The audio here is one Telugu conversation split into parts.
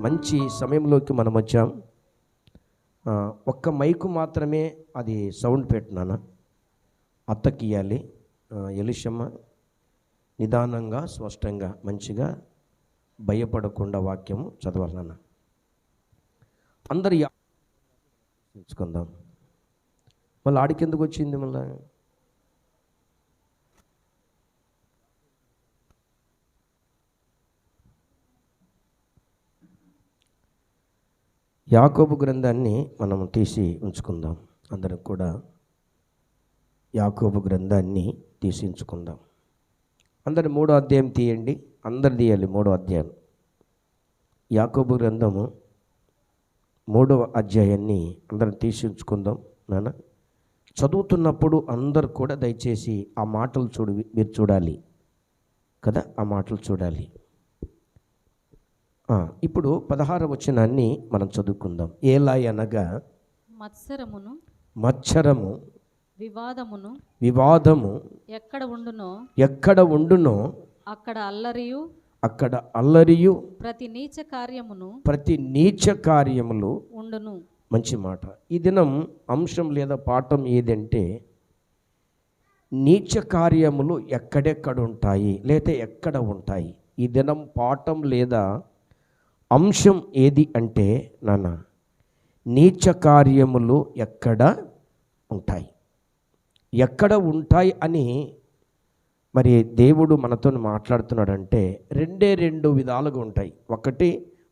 మంచి సమయంలోకి మనం వచ్చాం. ఒక్క మైకు మాత్రమే అది సౌండ్ పెట్టినాను, అత్తకి ఇవ్వాలి. ఎలిషమ్మ నిదానంగా స్పష్టంగా మంచిగా భయపడకుండా వాక్యము చదవాలన్న. అందరు తెలుసుకుందాం. మళ్ళీ ఆడికెందుకు వచ్చింది? మళ్ళీ యాకోబు గ్రంథాన్ని మనం తీసి ఉంచుకుందాం. అందరం కూడా యాకోబు గ్రంథాన్ని తీసి ఉంచుకుందాం. అందరు 3వ అధ్యాయం తీయండి. అందరు తీయాలి 3వ అధ్యాయం. యాకోబు గ్రంథము 3వ అధ్యాయాన్ని అందరం తీసి ఉంచుకుందాం. నాన్న చదువుతున్నప్పుడు అందరు కూడా దయచేసి ఆ మాటలు మీరు చూడాలి కదా, ఆ మాటలు చూడాలి. ఇప్పుడు 16వ వచనాన్ని మనం చదువుకుందాం. ఏలా అనగా మత్సరము వివాదము ఎక్కడ ఉండునో అక్కడ అల్లరియు ప్రతి నీచ కార్యములు ఉండును. మంచి మాట. ఈ దినం అంశం లేదా పాఠం ఏదంటే నీచ కార్యములు ఎక్కడెక్కడ ఉంటాయి లేదా ఎక్కడ ఉంటాయి. ఈ దినం పాఠం లేదా అంశం ఏది అంటే నాన్న, నీచ కార్యములు ఎక్కడ ఉంటాయి, ఎక్కడ ఉంటాయి అని మరి దేవుడు మనతో మాట్లాడుతున్నాడంటే రెండు విధాలుగా ఉంటాయి. ఒకటి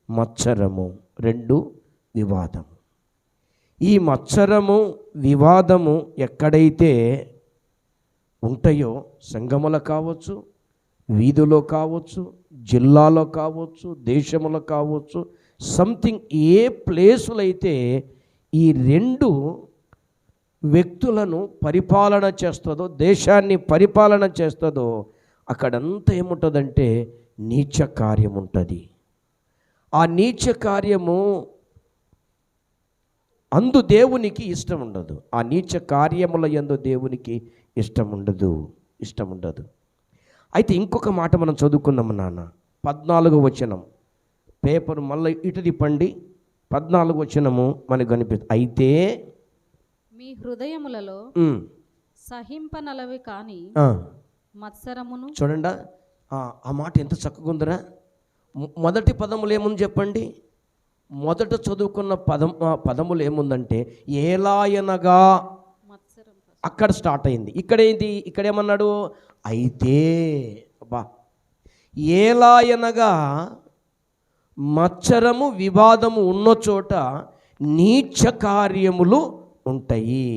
మత్సరము, 2 వివాదము. ఈ మత్సరము వివాదము ఎక్కడైతే ఉంటాయో, సంఘములో కావచ్చు, వీధిలో కావచ్చు, జిల్లాలో కావచ్చు, దేశంలో కావచ్చు, సంథింగ్ ఏ ప్లేసులు అయితే ఈ 2 వ్యక్తులను పరిపాలన చేస్తుందో, దేశాన్ని పరిపాలన చేస్తుందో, అక్కడంతా ఏముంటుందంటే నీచ కార్యం ఉంటుంది. ఆ నీచ కార్యము అందు దేవునికి ఇష్టం ఉండదు. ఆ నీచ కార్యముల యందు దేవునికి ఇష్టం ఉండదు. అయితే ఇంకొక మాట మనం చదువుకున్నాము నాన్న. 14వ వచనం పేపర్ మళ్ళీ ఇటు తిప్పండి. 14వ వచనము మనకు కనిపిస్తుంది. అయితే మీ హృదయములలో సహింపనలవి కాని మత్సరమును. చూడండి ఆ మాట ఎంత చక్కగా ఉందిరా. మొదటి పదములు ఏముంది చెప్పండి. మొదట చదువుకున్న పదములు ఏముందంటే ఏలాయనగా, అక్కడ స్టార్ట్ అయింది. ఇక్కడేమన్నాడు? అయితే. అబ్బా, ఏలాయనగా మత్సరము వివాదము ఉన్న చోట నీచ కార్యములు ఉంటాయి.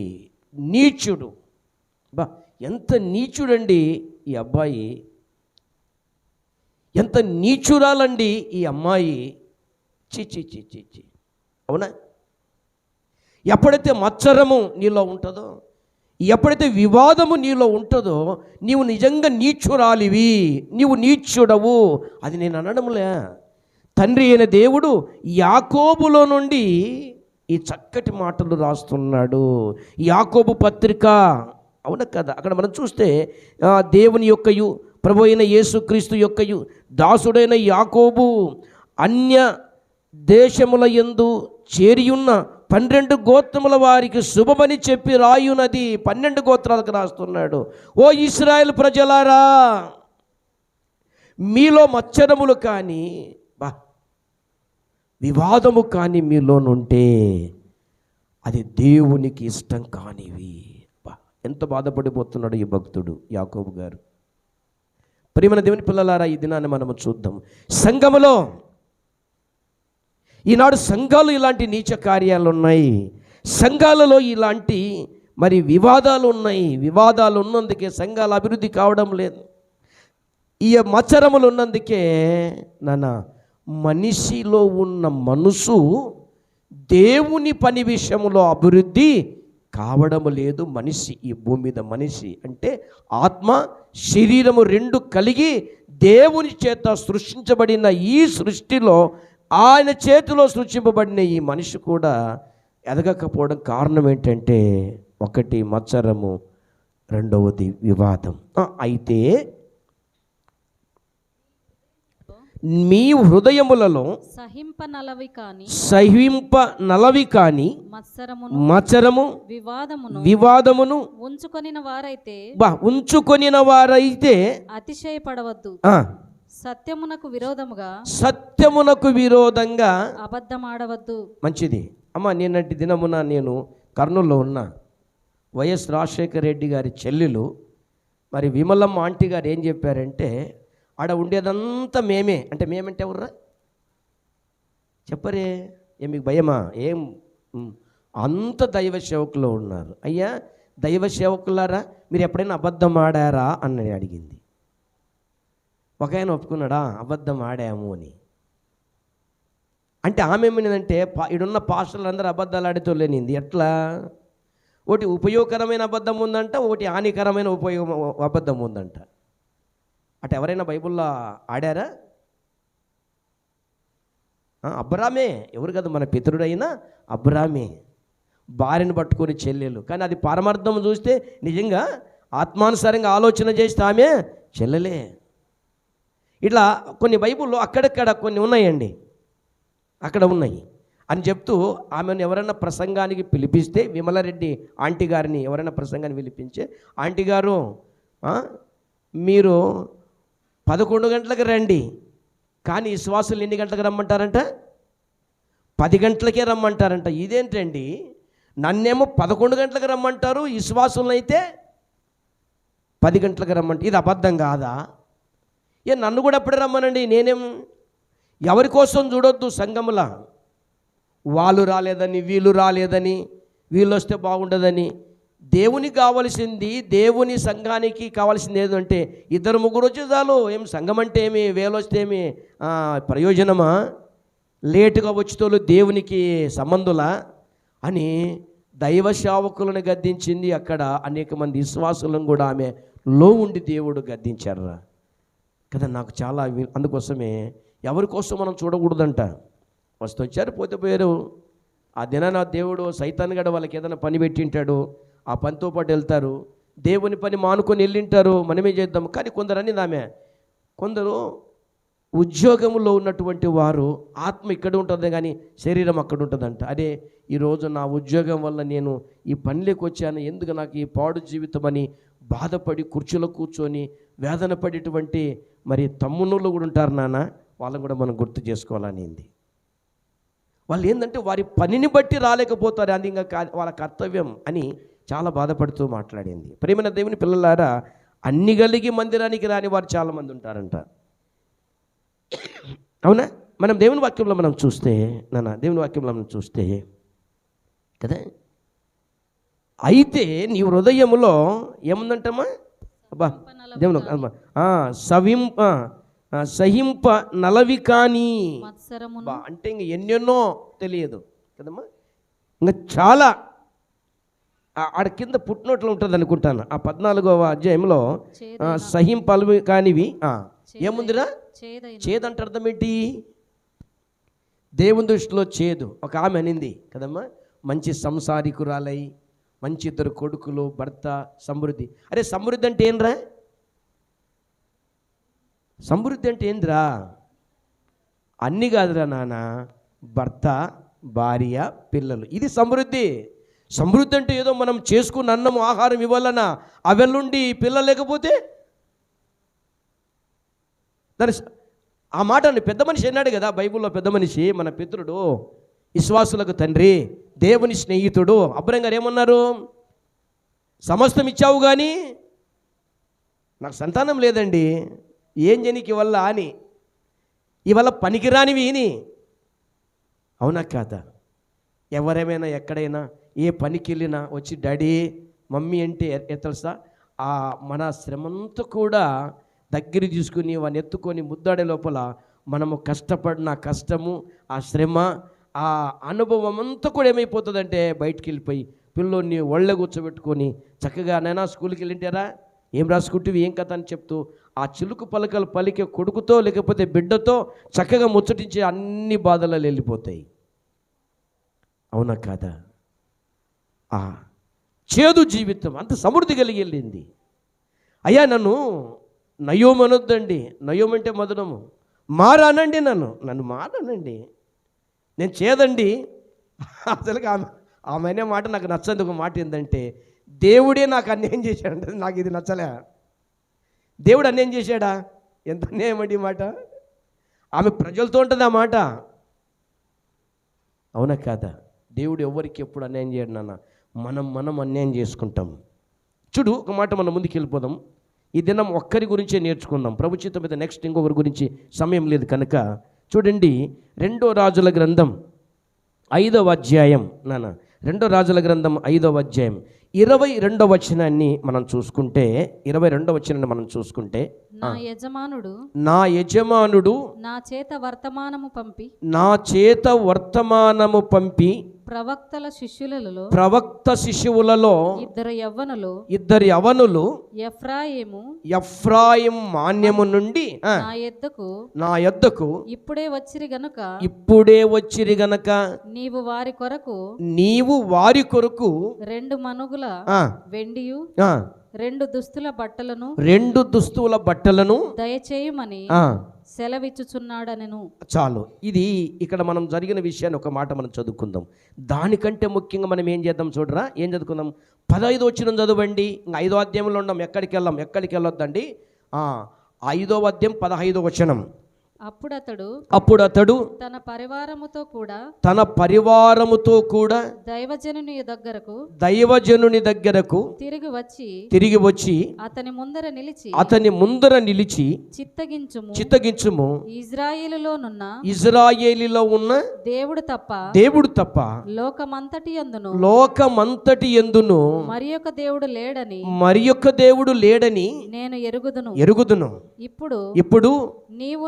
నీచుడు, బా ఎంత నీచుడండి ఈ అబ్బాయి, ఎంత నీచురాలండి ఈ అమ్మాయి. చి అవునా? ఎప్పుడైతే మత్సరము నీలో ఉంటుందో, ఎప్పుడైతే వివాదము నీలో ఉంటుందో, నీవు నిజంగా నీచురాలివి, నీవు నీచుడవు. అది నేను అనడంలే. తండ్రి అయిన దేవుడు యాకోబులో నుండి ఈ చక్కటి మాటలు రాస్తున్నాడు. యాకోబు పత్రిక, అవునా కదా? అక్కడ మనం చూస్తే దేవుని యొక్కయు ప్రభు అయిన యేసుక్రీస్తు యొక్కయు దాసుడైన యాకోబు అన్య దేశముల యందు చేరియున్న 12 గోత్రముల వారికి శుభమని చెప్పి రాయునది. 12 గోత్రాలకు రాస్తున్నాడు. ఓ ఇశ్రాయేలు ప్రజలారా, మీలో మత్సరములు కానీ వివాదము కానీ మీలోనుంటే అది దేవునికి ఇష్టం కానివి. ఎంత బాధపడిపోతున్నాడు ఈ భక్తుడు యాకోబు గారు. ప్రియమైన దేవుని పిల్లలారా, ఈ దినాన్ని మనము చూద్దాం. సంఘములో ఈనాడు సంఘాలు ఇలాంటి నీచ కార్యాలు ఉన్నాయి. సంఘాలలో ఇలాంటి మరి వివాదాలు ఉన్నాయి. వివాదాలు ఉన్నందుకే సంఘాల అభివృద్ధి కావడం లేదు. ఈ మత్సరములు ఉన్నందుకే నాన్న మనిషిలో ఉన్న మనసు దేవుని పని విషయంలో అభివృద్ధి కావడం లేదు. మనిషి, ఈ భూమి మీద మనిషి అంటే ఆత్మ శరీరము 2 కలిగి దేవుని చేత సృష్టించబడిన ఈ సృష్టిలో, ఆయన చేతిలో సృష్టింపబడిన ఈ మనిషి కూడా ఎదగకపోవడం కారణం ఏంటంటే, ఒకటి మత్సరము, 2వది వివాదం. అయితే మీ హృదయములలో సహింపనలవి కాని సహింప నలవి కాని మత్సరము వివాదమును ఉంచుకొనిన వారైతే ఉంచుకొనిన వారైతే అతిశయపడవద్దు. సత్యమునకు విరోధముగా అబద్ధమాడవద్దు. మంచిది అమ్మ. నిన్నటి దినమున నేను కర్నూలులో ఉన్నా. వైఎస్ రాజశేఖర రెడ్డి గారి చెల్లెలు మరి విమలమ్మ ఆంటీ గారు ఏం చెప్పారంటే, ఆడ ఉండేదంతా మేమే. అంటే మేమంటే ఎవర్రా చెప్పరే, మీకు భయమా? ఏం అంత దైవ సేవకులు ఉన్నారు. అయ్యా దైవ సేవకులారా, మీరు ఎప్పుడైనా అబద్ధం ఆడారా అని అడిగింది. ఒక ఆయన ఒప్పుకున్నాడా అబద్ధం ఆడాము అని. అంటే ఆమె ఏమైందంటే, ఇడున్న పాస్టర్లు అందరూ అబద్ధాలు ఆడితో లేనింది. ఎట్లా? ఒకటి ఉపయోగకరమైన అబద్ధం ఉందంట, ఒకటి హానికరమైన అబద్ధం ఉందంట. అటు ఎవరైనా బైబిల్లో ఆడారా? అబ్రామే. ఎవరు కదా మన పితరుడైనా అబ్రామే, భార్యను పట్టుకొని చెల్లెలు. కానీ అది పరమార్థం చూస్తే నిజంగా ఆత్మానుసారంగా ఆలోచన చేస్తే ఆమె చెల్లెలే. ఇట్లా కొన్ని బైబిల్లో అక్కడక్కడ కొన్ని ఉన్నాయండి, అక్కడ ఉన్నాయి అని చెప్తూ ఆమెను ఎవరైనా ప్రసంగానికి పిలిపిస్తే, విమలారెడ్డి ఆంటీ గారిని ఎవరైనా ప్రసంగాన్ని పిలిపించే, ఆంటీ గారు మీరు 11 గంటలకు రండి, కానీ విశ్వాసులు ఎన్ని గంటలకు రమ్మంటారంట? 10 గంటలకే రమ్మంటారంట. ఇదేంటండి? నన్నేమో 11 గంటలకు రమ్మంటారు, విశ్వాసులను అయితే 10 గంటలకు రమ్మంటారు. ఇది అబద్ధం కాదా? నన్ను కూడా అప్పుడే రమ్మనండి. నేనేం ఎవరి కోసం చూడొద్దు. సంఘములా వాళ్ళు రాలేదని, వీళ్ళు రాలేదని, వీళ్ళు వస్తే బాగుండదని. దేవునికి కావలసింది, దేవుని సంఘానికి కావాల్సింది ఏదంటే 2-3 వచ్చే చాలు. ఏం సంఘం అంటే ఏమి, వేలు వస్తే ఏమి ప్రయోజనమా? లేటుగా వచ్చేటోళ్ళు దేవునికి సంబంధులా అని దైవ సేవకులను గద్దించింది. అక్కడ అనేక మంది విశ్వాసులను కూడా ఆమె లో ఉండి దేవుడు గద్దించారా కదా. నాకు చాలా అందుకోసమే ఎవరి కోసం మనం చూడకూడదంట. వచ్చారు పోతే పోయారు. ఆ దినాన దేవుడు సైతాన్ గడ వాళ్ళకి ఏదైనా పని పెట్టింటాడు, ఆ పనితో పాటు వెళ్తారు. దేవుని పని మానుకొని వెళ్ళింటారు, మనమే చేద్దాం. కానీ కొందరు ఉద్యోగంలో ఉన్నటువంటి వారు ఆత్మ ఇక్కడ ఉంటుంది కానీ శరీరం అక్కడ ఉంటుందంట. అదే ఈరోజు నా ఉద్యోగం వల్ల నేను ఈ పనిలోకి వచ్చాను, ఎందుకు నాకు ఈ పాడు జీవితం అని బాధపడి కుర్చీలో కూర్చొని వేదన పడేటువంటి మరి తమ్ముళ్ళు కూడా ఉంటారు నాన్న. వాళ్ళని కూడా మనం గుర్తు చేసుకోవాలనింది. వాళ్ళు ఏంటంటే వారి పనిని బట్టి రాలేకపోతారు, అది ఇంకా వాళ్ళ కర్తవ్యం అని చాలా బాధపడుతూ మాట్లాడింది. ప్రేమైన దేవుని పిల్లలారా, అన్ని కలిగి మందిరానికి రాని వారు చాలామంది ఉంటారంట. అవునా? మనం దేవుని వాక్యంలో మనం చూస్తే దేవుని వాక్యంలో మనం చూస్తే కదా, అయితే నీ హృదయములో ఏముందంటమ్మా? అబ్బా దేవుని సహింప నలవి కానీ అంటే ఇంక ఎన్నెన్నో తెలియదు కదమ్మా. ఇంకా చాలా ఆడ కింద పుట్టినట్లు ఉంటుంది అనుకుంటాను. ఆ 14వ అధ్యాయంలో సహింపలవి కానివి ఏముందిరా? చేదంటే అర్థం ఏంటి? దేవుని దృష్టిలో చేదు. ఒక ఆమె అనింది కదమ్మా, మంచి సంసారికురాలై మంచి 2 కొడుకులు, భర్త, సమృద్ధి. అరే సమృద్ధి అంటే ఏంద్రా? సమృద్ధి అంటే ఏంద్రా? అన్నీ కాదురా నాన్న, భర్త, భార్య, పిల్లలు, ఇది సమృద్ధి. సమృద్ధి అంటే ఏదో మనం చేసుకున్న అన్నము ఆహారం ఇవ్వాలన్నా అవెల్లుండి పిల్లలు లేకపోతే దాని ఆ మాట పెద్ద మనిషి అన్నాడు కదా బైబిల్లో. పెద్ద మనిషి మన పితరుడు, విశ్వాసులకు తండ్రి, దేవుని స్నేహితుడు అబ్రహాం గారు ఏమన్నారు? సమస్తం ఇచ్చావు కానీ నాకు సంతానం లేదండి, ఏం జనికి వల్ల అని. ఇవాళ పనికిరానివి అని. అవునా కాదా? ఎవరేమైనా ఎక్కడైనా ఏ పనికి వెళ్ళినా వచ్చి డాడీ మమ్మీ అంటే తెలుసా, ఆ మన శ్రమంతా కూడా దగ్గర తీసుకుని వాడిని ఎత్తుకొని ముద్దాడే లోపల మనము కష్టపడిన కష్టము, ఆ శ్రమ, ఆ అనుభవం అంతా కూడా ఏమైపోతుందంటే బయటికి వెళ్ళిపోయి పిల్లోని ఒళ్ళ కూర్చోబెట్టుకొని చక్కగా నైనా స్కూల్కి వెళ్ళింటారా, ఏం రాసుకుంటూ ఏం కథ అని చెప్తూ ఆ చిలుకు పలకలు పలికే కొడుకుతో లేకపోతే బిడ్డతో చక్కగా ముచ్చటించే అన్ని బాధలు వెళ్ళిపోతాయి. అవునా కాదా? చేదు జీవితం అంత సమృద్ధి కలిగి వెళ్ళింది. అయ్యా నన్ను నయోము అనొద్దండి. నయోము అంటే మధురము. మారానండి, నన్ను మారానండి, నేను చేదండి. అసలు ఆమె అనే మాట నాకు నచ్చంది. ఒక మాట ఏంటంటే, దేవుడే నాకు అన్యాయం చేశాడంటే నాకు ఇది నచ్చలే. దేవుడు అన్యాయం చేశాడా? ఎంత అన్యాయం అండి ఈ మాట. ఆమె ప్రజలతో ఉంటుంది ఆ మాట, అవునా కాదా? దేవుడు ఎవరికి ఎప్పుడు అన్యాయం చేయడు నాన్న, మనం అన్యాయం చేసుకుంటాం. చూడు, ఒక మాట మనం ముందుకు వెళ్ళిపోదాం. ఈ దినం ఒక్కరి గురించే నేర్చుకుందాం. ప్రభుత్వం మీద నెక్స్ట్ ఇంకొకరి గురించి సమయం లేదు కనుక చూడండి, 2 రాజుల గ్రంథం 5వ అధ్యాయం నాన్న, 2 రాజుల గ్రంథం 5వ అధ్యాయం 22వ వచనాన్ని మనం చూసుకుంటే, 22వ వచనాన్ని మనం చూసుకుంటే, నా యజమానుడు నా చేత వర్తమానము పంపి ప్రవక్త శిశువులలో ఇద్దరు యవ్వనులు ఎఫ్రాయిం మాన్యము నుండి నా యొద్దకు ఇప్పుడే వచ్చిరి గనక నీవు వారి కొరకు 2 మనుగుల వెండియు 2 దుస్తుల బట్టలను దయచేయమని సెలవిచ్చుచున్నాడనెను. చాలు. ఇది ఇక్కడ మనం జరిగిన విషయాన్ని ఒక మాట మనం చదువుకుందాం. దానికంటే ముఖ్యంగా మనం ఏం చేద్దాం చూడరా, ఏం చదువుకుందాం? 15వ వచనం చదవండి. 5వ అధ్యాయంలో ఉన్నాం, ఎక్కడికి వెళ్ళొద్దండి. 5వ అధ్యాయం 15వ వచనం. అప్పుడు అతడు తన పరివారముతో కూడా దైవజనుని దగ్గరకు తిరిగి వచ్చి అతని ముందర నిలిచి చిత్తగించుము, ఇజ్రాయేలులో ఉన్న దేవుడు తప్ప లోకమంతటి యందును మరియొక దేవుడు లేడని నేను ఎరుగుదును. ఇప్పుడు నీవు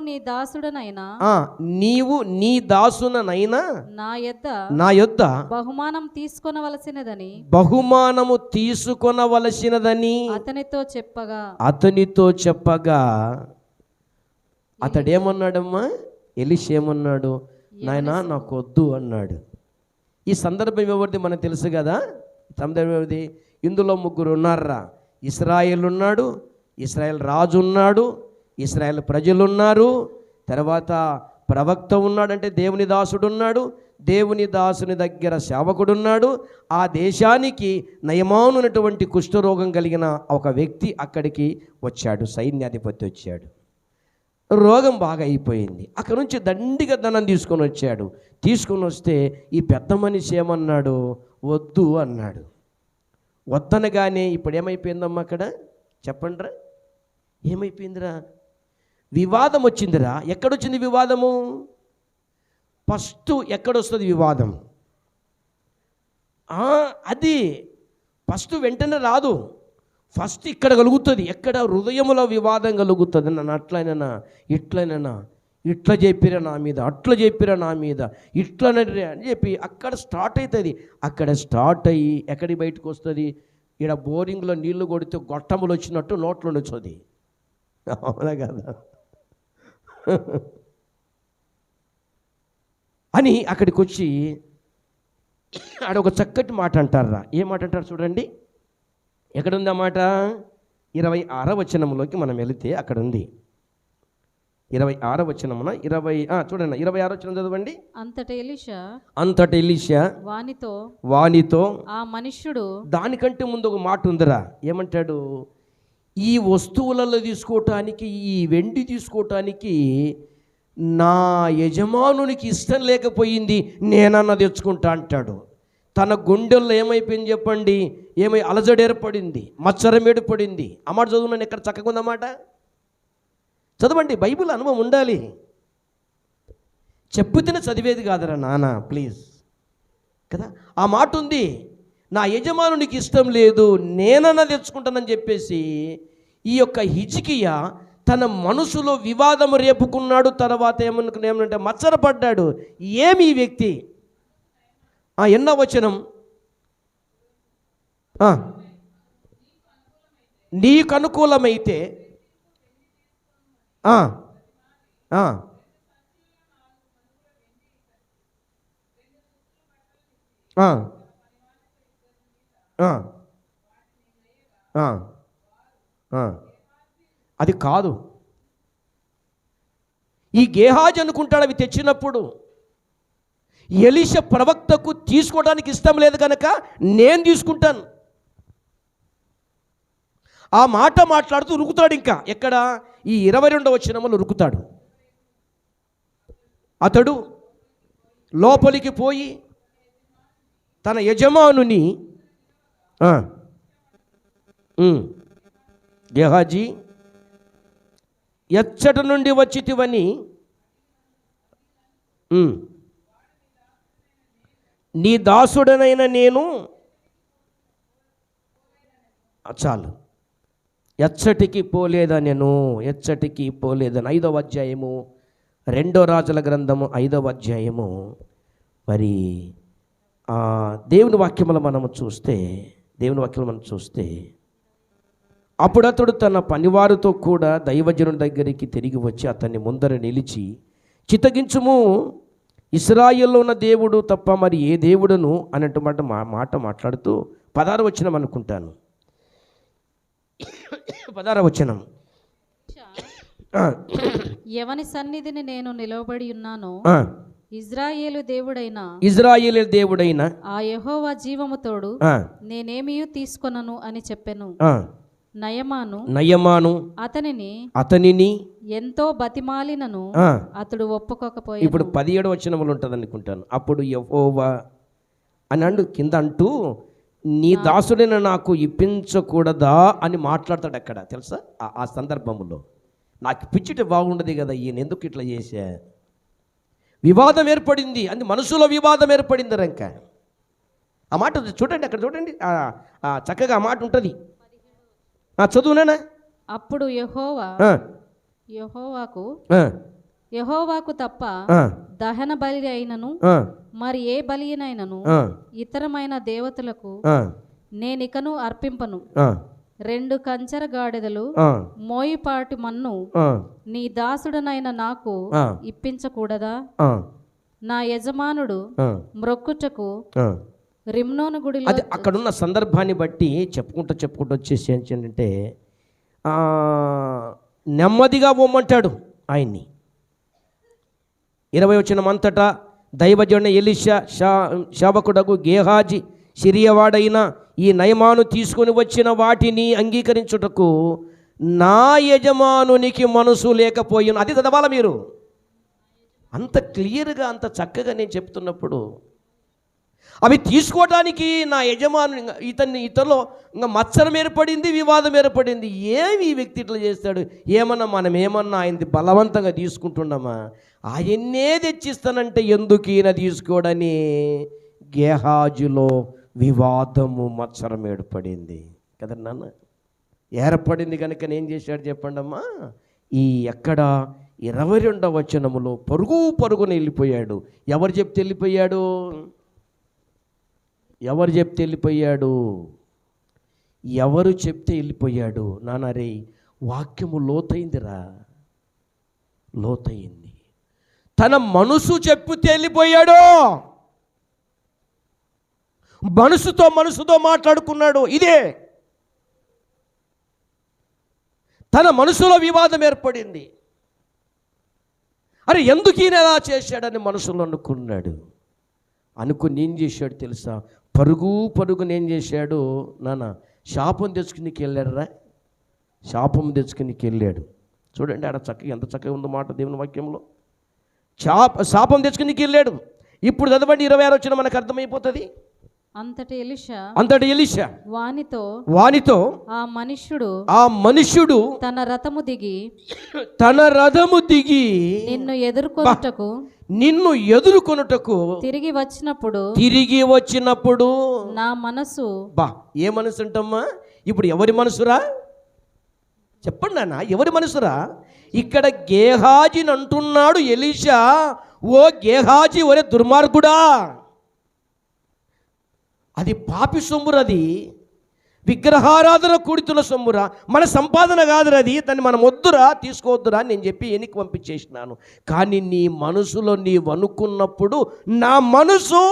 నీ దాసుననైనా నా యొద్ద బహుమానము తీసుకొనవలసినదని అతనితో చెప్పగా అతడేమన్నాడమ్మా? ఎలీషా ఏమన్నాడు? నాయనా నాకు వద్దు అన్నాడు. ఈ సందర్భం ఎవరిది మనకు తెలుసు కదా. సందర్భం ఎవరిది? ఇందులో 3 ఉన్నారా. ఇశ్రాయేల్ ఉన్నాడు, ఇశ్రాయేల్ రాజు ఉన్నాడు, ఇశ్రాయేల్ ప్రజలున్నారు, తర్వాత ప్రవక్త ఉన్నాడంటే దేవుని దాసుడు ఉన్నాడు, దేవుని దాసుని దగ్గర సేవకుడున్నాడు. ఆ దేశానికి నయమానునటువంటి కుష్ఠరోగం కలిగిన ఒక వ్యక్తి అక్కడికి వచ్చాడు, సైన్యాధిపతి వచ్చాడు. రోగం బాగా అయిపోయింది. అక్కడ నుంచి దండిగా ధనం తీసుకొని వస్తే ఈ పెద్ద మనిషి ఏమన్నాడు? వద్దు అన్నాడు. వద్దనగానే ఇప్పుడు ఏమైపోయిందమ్మా అక్కడ? చెప్పండిరా, ఏమైపోయిందిరా? వివాదం వచ్చిందిరా. ఎక్కడొచ్చింది వివాదము? ఫస్ట్ ఎక్కడొస్తుంది వివాదం? అది ఫస్ట్ వెంటనే రాదు, ఫస్ట్ ఇక్కడ కలుగుతుంది. ఎక్కడ? హృదయములో వివాదం కలుగుతుంది. నన్ను అట్లయినా ఇట్లా చెప్పిరా నా మీద, అట్లా చెప్పిరా నా మీద, ఇట్లనరే అని చెప్పి అక్కడ స్టార్ట్ అవుతుంది. అక్కడ స్టార్ట్ అయ్యి ఎక్కడికి బయటకు వస్తుంది? ఇక్కడ బోరింగ్లో నీళ్లు కొడితే గొట్టములు వచ్చినట్టు నోట్లో వచ్చేది, అవునా కదా అని అక్కడికి వచ్చి ఆడొక చక్కటి మాట అంటారా. ఏ మాట అంటారు చూడండి, ఎక్కడుంది ఆ మాట? 26వ వచనంలోకి మనం వెళితే అక్కడ ఉంది. 26వ వచనమున చూడండి, 26వ వచనం చదవండి. అంతట ఎలీషా వానితో ఆ మనుష్యుడు, దానికంటే ముందు ఒక మాట ఉందిరా. ఏమంటాడు? ఈ వస్తువులలో తీసుకోవటానికి, ఈ వెండి తీసుకోవటానికి నా యజమానునికి ఇష్టం లేకపోయింది, నేనన్నా తెచ్చుకుంటా అంటాడు. తన గుండెల్లో ఏమైపోయింది చెప్పండి? అలజడి ఏర్పడింది, మత్సరం ఏర్పడింది. అమ్మాట చదువున్నాను, ఎక్కడ చక్కగా ఉందన్నమాట. చదవండి, బైబిల్ అనుభవం ఉండాలి. చెప్పుతేనే చదివేది కాదరా నాన్న, ప్లీజ్ కదా. ఆ మాట ఉంది, నా యజమానునికి ఇష్టం లేదు, నేనన్నా తెచ్చుకుంటానని చెప్పేసి ఈ యొక్క హిజ్కియా తన మనసులో వివాదము రేపుకున్నాడు. తర్వాత ఏమంటే మత్సరపడ్డాడు. ఏమి ఈ వ్యక్తి? ఎన్నో వచనం? నీకు అనుకూలమైతే అది కాదు. ఈ గేహాజీ అనుకుంటాడు అవి తెచ్చినప్పుడు. ఎలీషా ప్రవక్తకు తీసుకోవడానికి ఇష్టం లేదు కనుక నేను తీసుకుంటాను ఆ మాట మాట్లాడుతూ ఉరుకుతాడు. ఇంకా ఎక్కడ ఈ 22వ వచనంలో ఉరుకుతాడు. అతడు లోపలికి పోయి తన యజమానుని గేహాజీ ఎచ్చట నుండి వచ్చితివని నీ దాసుడనైన నేను చాలు ఎచ్చటికి పోలేదనెను, ఎచ్చటికి పోలేదని 5వ అధ్యాయము 2 రాజుల గ్రంథము 5వ అధ్యాయము. మరి దేవుని వాక్యములు మనం చూస్తే అప్పుడు అతడు తన పనివారితో కూడా దైవజనుడి దగ్గరికి తిరిగి వచ్చి అతన్ని ముందర నిలిచి, చిత్తగించుము, ఇశ్రాయేల్లో ఉన్న దేవుడు తప్ప మరి ఏ దేవుడును అన్నట్టు మాట మాట్లాడుతూ 16వ వచనం అనుకుంటాను. 16వ వచనం, ఎవని సన్నిధిని నేను నిలవబడి ఉన్నానో ఇజ్రాయేలు దేవుడైన ఆ యెహోవా జీవము తోడు నేనేమీ తీసుకొనను అని చెప్పెను. నయమాను అతనిని ఎంతో బతిమాలినను అతడు ఒప్పుకోకపోయాడు. ఇప్పుడు 17వ వచనములు ఉంటుంది అనుకుంటాను. అప్పుడు యెహోవా అని కింద అంటూ నీ దాసుడిని నాకు ఇప్పించకూడదా అని మాట్లాడతాడు. అక్కడ తెలుసా ఆ సందర్భంలో నాకు పిచ్చిటి బాగుండదు కదా, ఈయన ఎందుకు ఇట్లా చేశా, వివాదం ఏర్పడింది. అది మనసులో వివాదం ఏర్పడింది. రంక ఆ మాట చూడండి, అక్కడ చూడండి, చక్కగా ఆ మాట ఉంటుంది. చదువునా. అప్పుడు యెహోవాకు తప్ప దహన బలి అయినను మరి ఏ బలినైనను ఇతరమైన దేవతలకు నేనికను అర్పింపను. 2 కంచర గాడిదలు మోయిపాటి మన్ను నీ దాసుడనైన నాకు ఇప్పించకూడదా? నా యజమానుడు మ్రొక్కుటకు రిమ్నోను గుడిలో. అది అక్కడున్న సందర్భాన్ని బట్టి చెప్పుకుంటూ వచ్చేసి ఏంటంటే నెమ్మదిగా పోమ్మంటాడు ఆయన్ని. 20వ వచనం అంతటా దైవజనుడు ఎలీషా శావకుడగు గేహాజీ సిరియవాడైన ఈ నయమాను తీసుకొని వచ్చిన వాటిని అంగీకరించుటకు నా యజమానునికి మనసు లేకపోయిన. అది చదవాల మీరు. అంత క్లియర్గా అంత చక్కగా నేను చెప్తున్నప్పుడు అవి తీసుకోవడానికి నా యజమాను ఇతనిలో ఇంకా మత్సరం ఏర్పడింది, వివాదం ఏర్పడింది. ఏమి ఈ వ్యక్తి ఇట్లా చేస్తాడు, మనం ఏమన్నా ఆయనది బలవంతంగా తీసుకుంటున్నామా, ఆయన్నే తెచ్చిస్తానంటే ఎందుకు ఈయన తీసుకోడని గేహాజులో వివాదము మత్సరం ఏర్పడింది కదా నాన్న. ఏర్పడింది కనుక నేను చేశాడు చెప్పండి అమ్మా. ఈ ఎక్కడ 22వ వచనములో పరుగున వెళ్ళిపోయాడు. ఎవరు చెప్తే వెళ్ళిపోయాడు? నాన్న రే, వాక్యము లోతైంది. తన మనసు చెప్పుతే వెళ్ళిపోయాడు. మనసుతో మాట్లాడుకున్నాడు. ఇదే తన మనసులో వివాదం ఏర్పడింది. అరే ఎందుకు ఈయన ఎలా చేశాడని మనసులో అనుకుని ఏం చేశాడు తెలుసా? పరుగున ఏం చేశాడు నాన్న? శాపం తెచ్చుకునికి వెళ్ళాడు. చూడండి ఆడ చక్కగా ఎంత చక్కగా ఉందో మాట దేవుని వాక్యంలో. శాపం తెచ్చుకునికి వెళ్ళాడు. ఇప్పుడు చదవండి 26 వచ్చిన మనకు అర్థమైపోతుంది. అంతటి ఎలీషా వానితో ఆ మనుష్యుడు తన రథము దిగి నిన్ను ఎదుర్కొనుటకు తిరిగి వచ్చినప్పుడు నా మనసు ఏ మనసు అంటమ్మా? ఇప్పుడు ఎవరి మనసురా చెప్పండి నాన్న, ఎవరి మనసురా? ఇక్కడ గేహాజీని అంటున్నాడు ఎలీషా. ఓ గేహాజీ, ఒరే దుర్మార్గుడా, అది పాపి సొమ్మురు, అది విగ్రహారాధన కూడుతున్న సొమ్మురా, మన సంపాదన కాదురా అది, దాన్ని మనం వద్దురా, తీసుకోవద్దురా అని నేను చెప్పి వెనక్కి పంపించేసినాను. కానీ నీ మనసులో నీవు అనుకున్నప్పుడు నా మనసు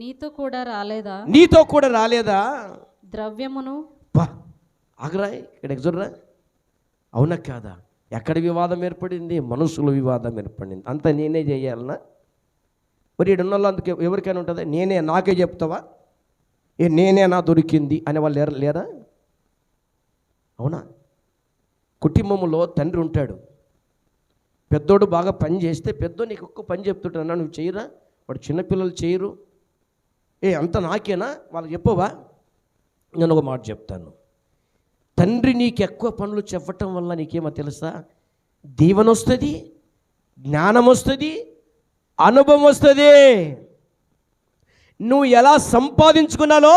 నీతో కూడా రాలేదా? ద్రవ్యమును ఆగరా, ఇక్కడ ఎగ్జుర్రా, అవునా కాదా? ఎక్కడ వివాదం ఏర్పడింది? మనసులో వివాదం ఏర్పడింది. అంతా నేనే చేయాలనా? మరి ఈడున్నలో అందుకే ఎవరికైనా ఉంటుంది, నేనే నాకే చెప్తావా, నేనే నా దొరికింది అనే వాళ్ళు లేరా? అవునా? కుటుంబంలో తండ్రి ఉంటాడు, పెద్దోడు బాగా పని చేస్తే పెద్దోడు నీకు ఒక్క పని చెప్తుంటాడు, నువ్వు చేయరా, వాడు చిన్నపిల్లలు చేయరు, అంత నాకేనా, వాళ్ళకి చెప్పవా? నేను ఒక మాట చెప్తాను, తండ్రి నీకు ఎక్కువ పనులు చెప్పటం వల్ల నీకేమో తెలుసా, దీవెన వస్తుంది, జ్ఞానం వస్తుంది, అనుభవం వస్తుంది. నువ్వు ఎలా సంపాదించుకున్నాలో,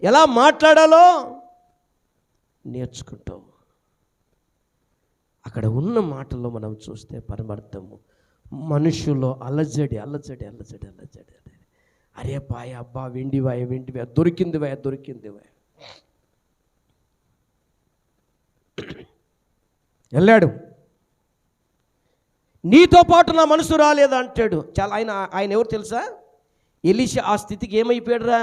ఎలా మాట్లాడాలో నేర్చుకుంటావు. అక్కడ ఉన్న మాటల్లో మనం చూస్తే పరమార్థము, మనుషుల్లో అలజడి అలజడి అలజడి అలజడి. అరే పాయ అబ్బా, వెండివాయ వెండివాయ, దొరికిందివాయ దొరికిందివాయ. వెళ్ళాడు, నీతో పాటు నా మనసు రాలేదా అంటాడు. చాలా ఆయన ఎవరు తెలుసా? ఎలీషా ఆ స్థితికి ఏమైపోయాడురా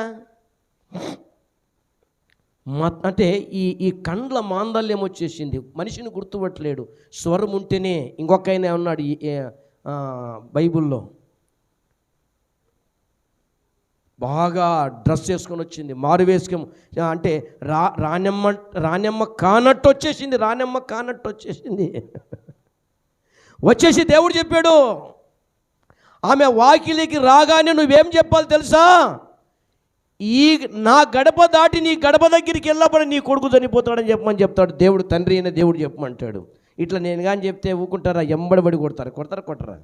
అంటే ఈ కండ్ల మాందల్యం వచ్చేసింది, మనిషిని గుర్తుపట్టలేడు. స్వరం ఉంటేనే, ఇంకొక ఆయన ఉన్నాడు బైబుల్లో, బాగా డ్రెస్ వేసుకొని వచ్చింది, మారు వేసుకొని, అంటే రాణెమ్మ కానట్టు వచ్చేసింది. వచ్చేసి దేవుడు చెప్పాడు, ఆమె వాకిలికి రాగానే నువ్వేం చెప్పాలి తెలుసా? నా గడప దాటి నీ గడప దగ్గరికి వెళ్ళబడి నీ కొడుకు చనిపోతాడని చెప్పమని చెప్తాడు దేవుడు. తండ్రి అయిన దేవుడు చెప్పమంటాడు. ఇట్లా నేను కానీ చెప్తే ఊకుంటారా? ఎంబడబడి కొడతారా?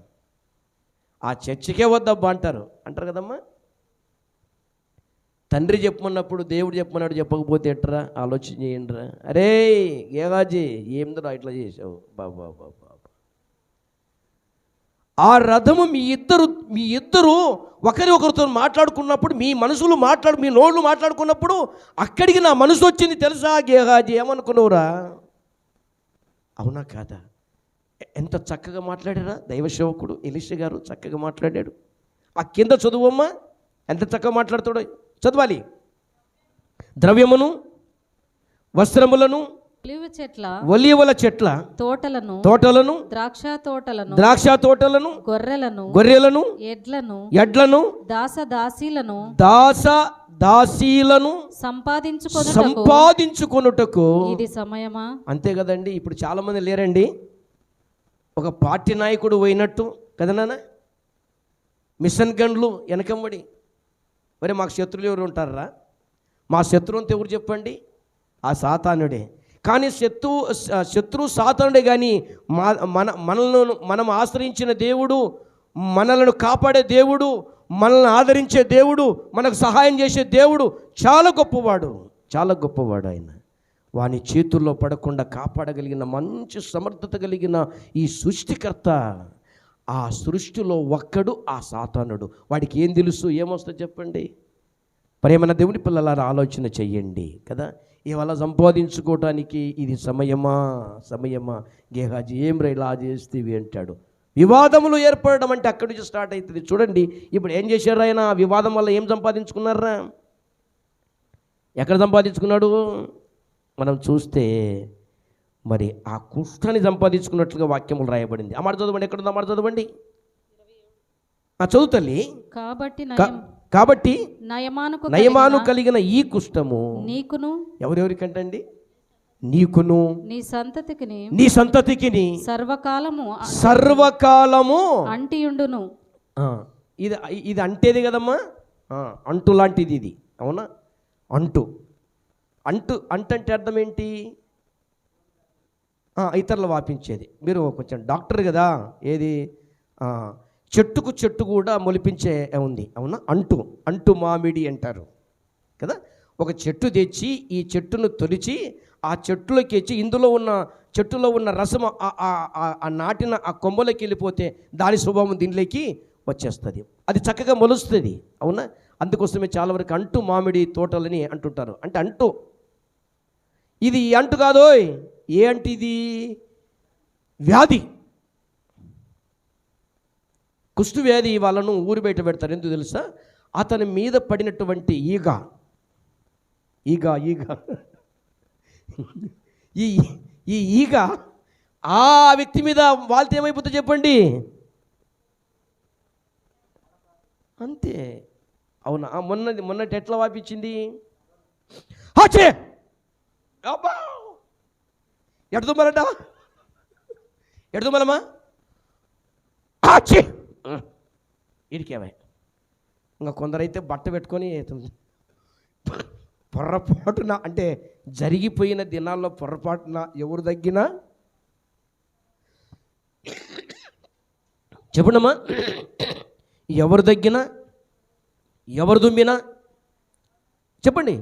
ఆ చర్చికే వద్దబ్బా అంటారు కదమ్మా. తండ్రి చెప్పమన్నప్పుడు, దేవుడు చెప్పమన్నాడు, చెప్పకపోతే ఎట్రా? ఆలోచన చేయండిరా. అరే గేగాజీ, ఏందిరా ఇట్లా చేసావు బాబా. ఆ రథము మీ ఇద్దరు ఒకరితో మాట్లాడుకున్నప్పుడు, మీ మనసులు మీ నోళ్ళు మాట్లాడుకున్నప్పుడు అక్కడికి నా మనసు వచ్చింది తెలుసా గేహాజీ, ఏమనుకున్నావురా? అవునా కాదా? ఎంత చక్కగా మాట్లాడారా దైవ సేవకుడు ఎలీషా గారు, చక్కగా మాట్లాడాడు. ఆ కింద చదువమ్మా, ఎంత చక్కగా మాట్లాడుతాడో చదవాలి. ద్రవ్యమును, వస్త్రములను, ఒలీవల చెట్ల తోటలను, ద్రాక్ష తోటలను, గొర్రెలను, ఎడ్లను, దాసీలను సంపాదించుకొనుటకు ఇది సమయమా? అంతే కదండి. ఇప్పుడు చాలా మంది లేరండి, ఒక పార్టీ నాయకుడు పోయినట్టు కదా నాన్న, మిషన్ గన్లు వెనకమ్మడి. మరి మాకు శత్రువులు ఎవరు ఉంటారా? మా శత్రువు అంతా ఎవరు చెప్పండి? ఆ సాతానుడే. కానీ శత్రు సాతానుడే. కానీ మనం ఆశ్రయించిన దేవుడు, మనలను కాపాడే దేవుడు, మనల్ని ఆదరించే దేవుడు, మనకు సహాయం చేసే దేవుడు చాలా గొప్పవాడు ఆయన. వాని చేతుల్లో పడకుండా కాపాడగలిగిన మంచి సమర్థత కలిగిన ఈ సృష్టికర్త, ఆ సృష్టిలో ఒక్కడు ఆ సాతానుడు. వాడికి ఏం తెలుసు, ఏమొస్తుందో చెప్పండి? ప్రేమన దేవుని పిల్లలారా ఆలోచన చెయ్యండి కదా. ఇవాళ సంపాదించుకోవటానికి ఇది సమయమా? గేహాజీ ఏం రా ఇలా చేస్తేవి అంటాడు. వివాదములు ఏర్పడడం అంటే అక్కడి నుంచి స్టార్ట్ అవుతుంది. చూడండి ఇప్పుడు ఏం చేశారు ఆయన? వివాదం వల్ల ఏం సంపాదించుకున్నారా? ఎక్కడ సంపాదించుకున్నాడు? మనం చూస్తే మరి ఆ కుష్ఠాన్ని సంపాదించుకున్నట్లుగా వాక్యములు రాయబడింది. ఆ మాట చదవండి, ఎక్కడుందో మాట చదవండి. చదువు తల్లి. కాబట్టి నయమాను కలిగిన ఈ కుష్ఠము నీకును, ఎవరెవరికంటండి? నీకును నీ సంతతికి సర్వకాలము అంటియుండును. ఇది అంటేది కదమ్మా, అంటు లాంటిది ఇది. అవునా? అంటు అంటే అర్థం ఏంటి? ఇతరులు వాపించేది. మీరు కొంచెం డాక్టర్ కదా, ఏది చెట్టుకు చెట్టు కూడా మొలిపించే ఉంది. అవునా? అంటు మామిడి అంటారు కదా. ఒక చెట్టు తెచ్చి ఈ చెట్టును తొలిచి ఆ చెట్టులోకి వచ్చి చెట్టులో ఉన్న రసం ఆ నాటిన ఆ కొమ్మలోకి వెళ్ళిపోతే దాని స్వభావం దీనిలోకి వచ్చేస్తుంది, అది చక్కగా మొలుస్తుంది. అవునా? అందుకోసమే చాలా వరకు అంటు మామిడి తోటలని అంటుంటారు. అంటే అంటు ఇది అంటు కాదోయ్. ఏ అంటే ఇది వ్యాధి, కుష్టు వ్యాధి. వాళ్ళను ఊరి బయట పెడతారు. ఎందుకు తెలుసా? అతని మీద పడినటువంటి ఈగ ఈ ఈ ఈగ ఆ వ్యక్తి మీద వాళ్తే ఏమైపోతుందో చెప్పండి. అంతే. అవునా? మొన్నటి ఎట్లా వాపించింది? హచ్చే అబ్బా ఎడుతుమ్మలట, ఎడుతుమ్మలమ్మా హచ్చే ఇడికేవా. ఇంకా కొందరైతే బట్ట పెట్టుకొని పొర్రపాటున, అంటే జరిగిపోయిన దినాల్లో పొర్రపాటున ఎవరు తగ్గినా చెప్పండమ్మా, ఎవరు తగ్గినా ఎవరు దుమ్మినా చెప్పండి.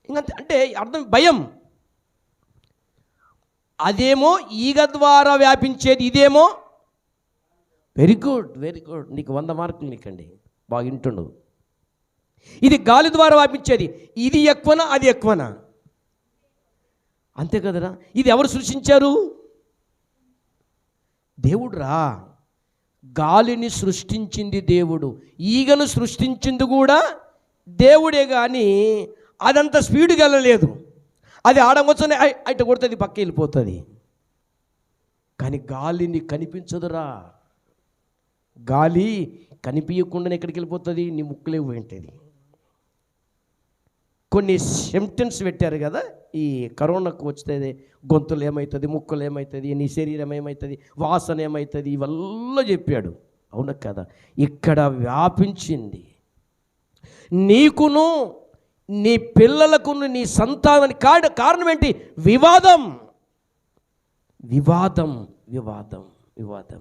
ఇంకంతే. అంటే అర్థం భయం. అదేమో ఈగ ద్వారా వ్యాపించేది, ఇదేమో వెరీ గుడ్, వెరీ గుడ్, నీకు 100 మార్కులు నీకండి, బాగా వింటుండు. ఇది గాలి ద్వారా వ్యాపించేది, ఇది ఎక్కువనా అది ఎక్కువనా? అంతే కదరా. ఇది ఎవరు సృష్టించారు? దేవుడు రా. గాలిని సృష్టించింది దేవుడు, ఈగను సృష్టించింది కూడా దేవుడే. కానీ అదంత స్పీడ్గా వెళ్ళలేదు. అది ఆడంగొచ్చని అట్ట కొడుతుంది, పక్క వెళ్ళిపోతుంది. కానీ గాలిని కనిపించదురా. గాలి కనిపించకుండానే ఎక్కడికి వెళ్ళిపోతుంది? నీ ముక్కులే పోయింటుంది. కొన్ని సిమ్టమ్స్ పెట్టారు కదా, ఈ కరోనాకు వస్తే గొంతులు ఏమవుతుంది, ముక్కులు ఏమవుతుంది, నీ శరీరం ఏమవుతుంది, వాసన ఏమవుతుంది, ఇవల్ల చెప్పాడు. అవునా కదా? ఇక్కడ వ్యాపించింది. నీకును నీ పిల్లలకును నీ సంతానానికి కారణం ఏంటి? వివాదం, వివాదం, వివాదం, వివాదం.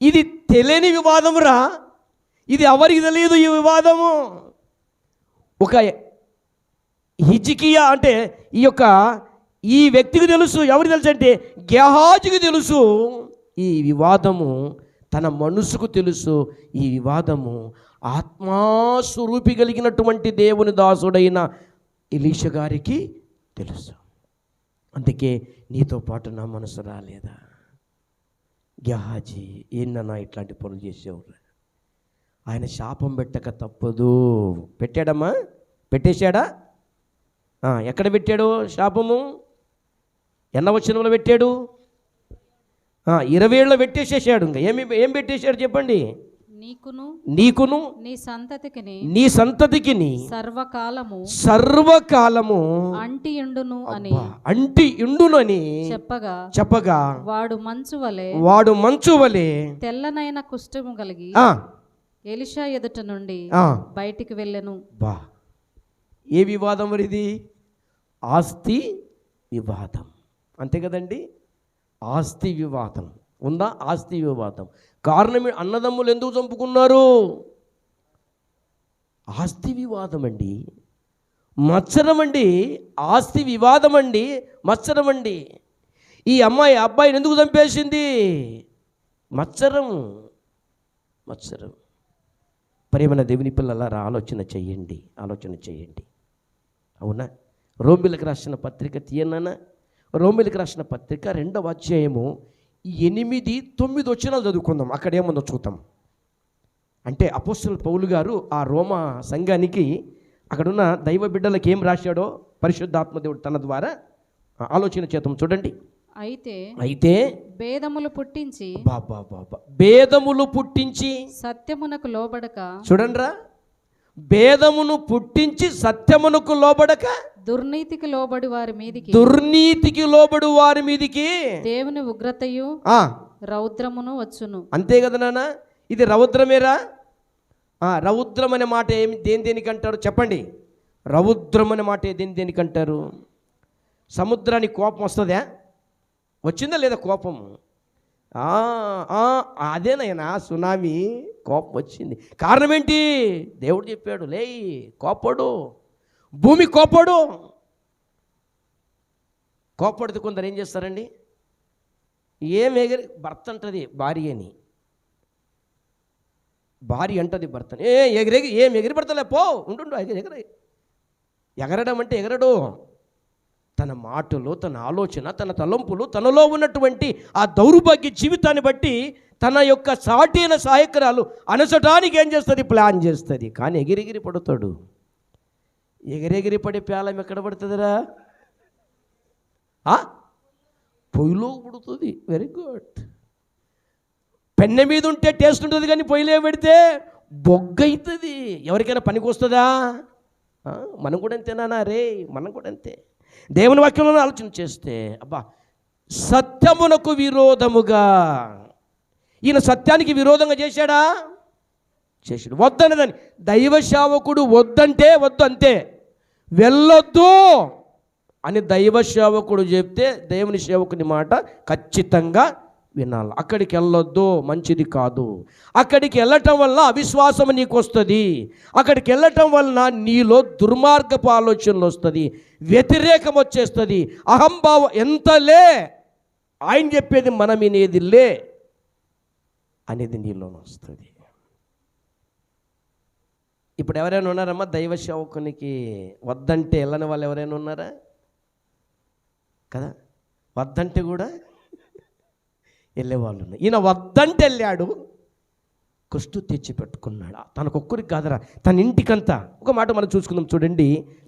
ఇది తెలియని వివాదం రా. ఇది ఎవరికి తెలియదు ఈ వివాదము. ఒక హిజ్కియా అంటే ఈ వ్యక్తికి తెలుసు. ఎవరికి తెలుసు అంటే గెహాజీకి తెలుసు. ఈ వివాదము తన మనసుకు తెలుసు. ఈ వివాదము ఆత్మాస్వరూపి కలిగినటువంటి దేవుని దాసుడైన ఎలీషా గారికి తెలుసు. అందుకే నీతో పాటు నా మనసు రాలేదా? గెహాజీ ఏంటన్నా ఇట్లాంటి పనులు చేసేవాడు? ఆయన శాపం పెట్టక తప్పదు. పెట్టాడమ్మా? పెట్టేశాడా? ఎక్కడ పెట్టాడు శాపము? ఎన్న వచనంలో పెట్టాడు? 20 పెట్టేసేసాడు. ఇంకా ఏం పెట్టేశాడు చెప్పండి? నీకును నీ సంతతికిని సర్వకాలము అంటి ఉండునని చెప్పగా వాడు మంచు వలె తెల్లనైన కుష్ఠము కలిగి ఎలీషా ఎదుట నుండి బయటికి వెళ్ళెను. బా, ఏ వివాదం మరి ఇది? ఆస్తి వివాదం. అంతే కదండి. ఆస్తి వివాదం ఉందా? ఆస్తి వివాదం. కారణం అన్నదమ్ములు ఎందుకు చంపుకున్నారు? ఆస్తి వివాదం అండి, మత్సరం అండి. ఆస్తి వివాదం అండి, మత్సరం అండి. ఈ అమ్మాయి అబ్బాయిని ఎందుకు చంపేసింది? మత్సరం, మత్సరం. ప్రేమన దేవుని పిల్లలారా, ఆలోచన చెయ్యండి, ఆలోచన చెయ్యండి. అవునా? రోమిలకు రాసిన పత్రిక తీయనా? రోమిలకు రాసిన పత్రిక 2వ అధ్యాయము 8-9 వచనాలు చదువుకుందాం. అక్కడ ఏముందో చూద్దాం. అంటే అపోస్తలుడు పౌలు గారు ఆ రోమా సంఘానికి, అక్కడున్న దైవ బిడ్డలకు ఏం రాశాడో పరిశుద్ధాత్మదేవుడు తన ద్వారా ఆలోచన చేద్దాం. చూడండి. అయితే భేదములు పుట్టించి సత్యమునకు లోబడక, చూడండిరా, భేదమును పుట్టించి సత్యమునకు లోబడక దుర్నీతికి లోబడి వారి మీదికి దేవుని ఉగ్రతయు రౌద్రమును వచ్చును. అంతే కదా నాన్న? ఇది రౌద్రమేరా. రౌద్రం అనే మాట దేనికి అంటారు చెప్పండి? రౌద్రం అనే మాట దేనికి అంటారు? సముద్రానికి కోపం వస్తుందా? వచ్చిందా లేదా కోపం? అదేనైనా సునామీ కోపం వచ్చింది. కారణం ఏంటి? దేవుడు చెప్పాడు, లే కోపడు, భూమి కోపడు. కోపడితే కొందరు ఏం చేస్తారండి? భర్త అంటది భార్య అని, భార్య అంటది భర్తని, ఎగిరి పడతలే పో ఉండు, ఎగరడం అంటే ఎగరడు. తన మాటలు, తన ఆలోచన, తన తలంపులు, తనలో ఉన్నటువంటి ఆ దౌర్భాగ్య జీవితాన్ని బట్టి తన యొక్క సాటిన సహాయకురాలు అనసటానికి ఏం చేస్తుంది? ప్లాన్ చేస్తుంది. కానీ ఎగిరెగిరి పడతాడు. ఎగిరెగిరి పడే పేలం ఎక్కడ పడుతుందిరా? పొయ్యిలో పుడుతుంది. Very good. పెన్నె మీద ఉంటే టేస్ట్ ఉంటుంది, కానీ పొయ్యిలో పెడితే బొగ్గ అవుతుంది. ఎవరికైనా పనికి వస్తుందా? మనం కూడా అంతేనా రే? మనం కూడా అంతే. దేవుని వాక్యంలో ఆలోచన చేస్తే అబ్బా, సత్యమునకు విరోధముగా, ఈయన సత్యానికి విరోధంగా చేశాడా? చేశాడు. వద్దన్నదని దైవ సేవకుడు వద్దంటే వద్దు అంతే. వెళ్ళొద్దు అని దైవ సేవకుడు చెప్తే దేవుని సేవకుని మాట ఖచ్చితంగా వినాలి. అక్కడికి వెళ్ళొద్దు, మంచిది కాదు. అక్కడికి వెళ్ళటం వల్ల అవిశ్వాసం నీకు వస్తుంది. అక్కడికి వెళ్ళటం వలన నీలో దుర్మార్గపు ఆలోచనలు వస్తుంది, వ్యతిరేకం వచ్చేస్తుంది, అహంభావం. ఎంతలే ఆయన చెప్పేది మనం వినేది లే అనేది నీలో వస్తుంది. ఇప్పుడు ఎవరైనా ఉన్నారమ్మా దైవ సేవకునికి వద్దంటే వెళ్ళని వాళ్ళు ఎవరైనా ఉన్నారా? కదా, వద్దంటే కూడా వెళ్ళేవాళ్ళు ఉన్నారు. ఈయన వద్దంటే వెళ్ళాడు, కుష్టు తెచ్చిపెట్టుకున్నాడు. తనకొక్కరికి కాదరా, తన ఇంటికంతా. ఒక మాట మనం చూసుకుందాం చూడండి,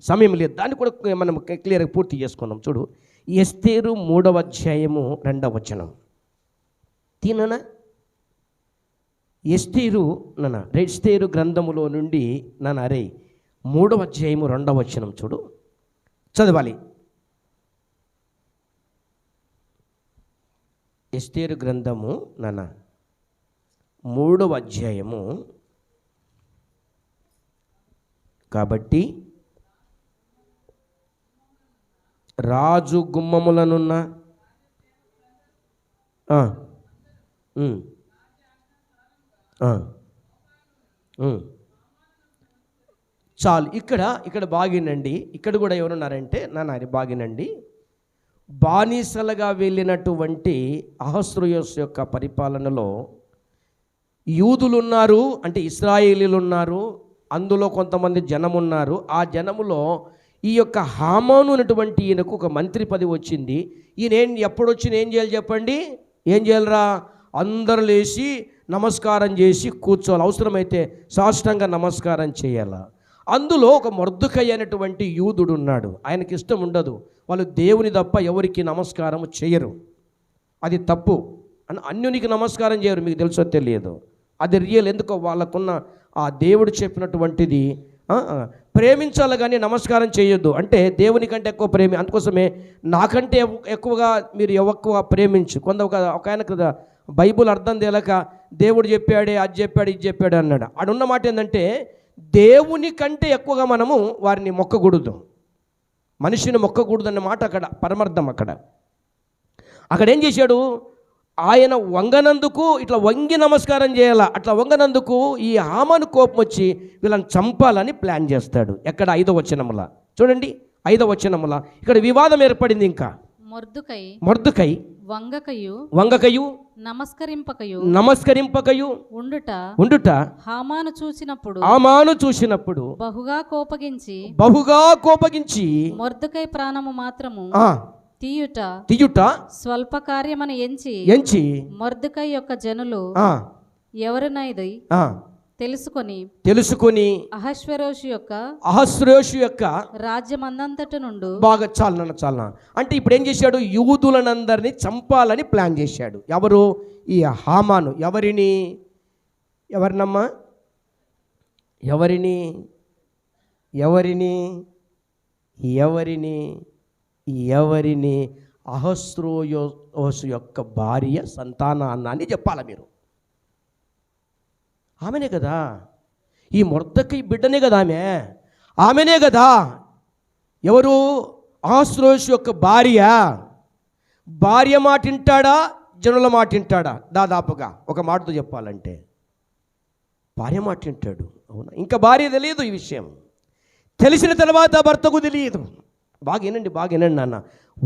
సమయం లేదు, దాన్ని కూడా మనం క్లియర్గా పూర్తి చేసుకుందాం. చూడు, ఎస్తేరు 3వ అధ్యాయము 2వ వచనం. తిననా ఎస్తేరు ఎస్తేరు గ్రంథములో నుండి అరే 3వ అధ్యాయము 2వ వచనం చూడు, చదవాలి. ఎస్తేరు గ్రంథము 3వ అధ్యాయము. కాబట్టి రాజు గుమ్మములనున్న చాలు. ఇక్కడ బాగినండి. ఇక్కడ కూడా ఎవరున్నారంటే అది బాగినండి. బానిసలుగా వెళ్ళినటువంటి అహస్రోయస్ యొక్క పరిపాలనలో యూదులు ఉన్నారు, అంటే ఇశ్రాయేలీలు ఉన్నారు, అందులో కొంతమంది జనం ఉన్నారు. ఆ జనములో ఈ యొక్క హామాను అనేటువంటి ఈయనకు ఒక మంత్రి పదవి వచ్చింది. ఈయన ఎప్పుడొచ్చిన ఏం చేయాలి చెప్పండి? ఏం చేయాలరా? అందరూ లేచి నమస్కారం చేసి కూర్చోవాలి, అవసరమైతే సాష్టాంగ నమస్కారం చేయాలి. అందులో ఒక మొర్దెకై అనేటువంటి యూదుడు ఉన్నాడు. ఆయనకి ఇష్టం ఉండదు, వాళ్ళు దేవుని తప్ప ఎవరికి నమస్కారం చేయరు, అది తప్పు. అన్యునికి నమస్కారం చేయరు, మీకు తెలుసో తెలియదు, అది రియల్. ఎందుకో వాళ్ళకున్న ఆ దేవుడు చెప్పినటువంటిది ప్రేమించాలి కానీ నమస్కారం చేయొద్దు అంటే దేవుని కంటే ఎక్కువ ప్రేమి. అందుకోసమే నాకంటే ఎక్కువగా మీరు ఎక్కువ ప్రేమించు. ఒక ఆయన కదా బైబుల్ అర్థం తేలక దేవుడు చెప్పాడే, అది చెప్పాడు, ఇది చెప్పాడు అన్నాడు. ఆడున్న మాట ఏంటంటే దేవుని కంటే ఎక్కువగా మనము వారిని మొక్కకూడదు, మనిషిని మొక్కకూడదు అన్న మాట అక్కడ పరమార్థం. అక్కడ ఏం చేశాడు? ఆయన వంగనందుకు ఇట్లా వంగి నమస్కారం చేయాల. అట్లా వంగనందుకు ఈ హామాను కోపం వచ్చి వీళ్ళని చంపాలని ప్లాన్ చేస్తాడు. ఎక్కడ? 5వ వచనముల చూడండి, 5వ వచనముల ఇక్కడ వివాదం ఏర్పడింది. ఇంకా మొర్దెకై వంగకయు నమస్కరింపకయు ఉండుట హామాను చూసినప్పుడు బహుగా కోపగించి మొర్దెకై ప్రాణము మాత్రము తీయుట స్వల్ప కార్యమని ఎంచి మొర్దెకై యొక్క జనులు ఎవరినైది తెలుసుకొని అహస్వేరోషు యొక్క రాజ్యమందంతట నుండి బాగా చాలన. అంటే ఇప్పుడు ఏం చేశాడు? యూదులనందరినీ చంపాలని ప్లాన్ చేశాడు. ఎవరు? ఈ హామాను. ఎవరినమ్మా? ఎవరిని? అహస్వేరోషు యొక్క భార్య సంతానాన్ని అని చెప్పాలి మీరు. ఆమెనే కదా, ఈ మొర్దెకై బిడ్డనే కదా ఆమెనే కదా. ఎవరు? అహస్వేరోషు యొక్క భార్య మాట వింటాడా, జనుల మాట వింటాడా? దాదాపుగా ఒక మాటతో చెప్పాలంటే భార్య మాట వింటాడు. అవునా? ఇంకా భార్య తెలియదు ఈ విషయం, తెలిసిన తర్వాత భర్తకు తెలియదు. బాగా వినండి నాన్న,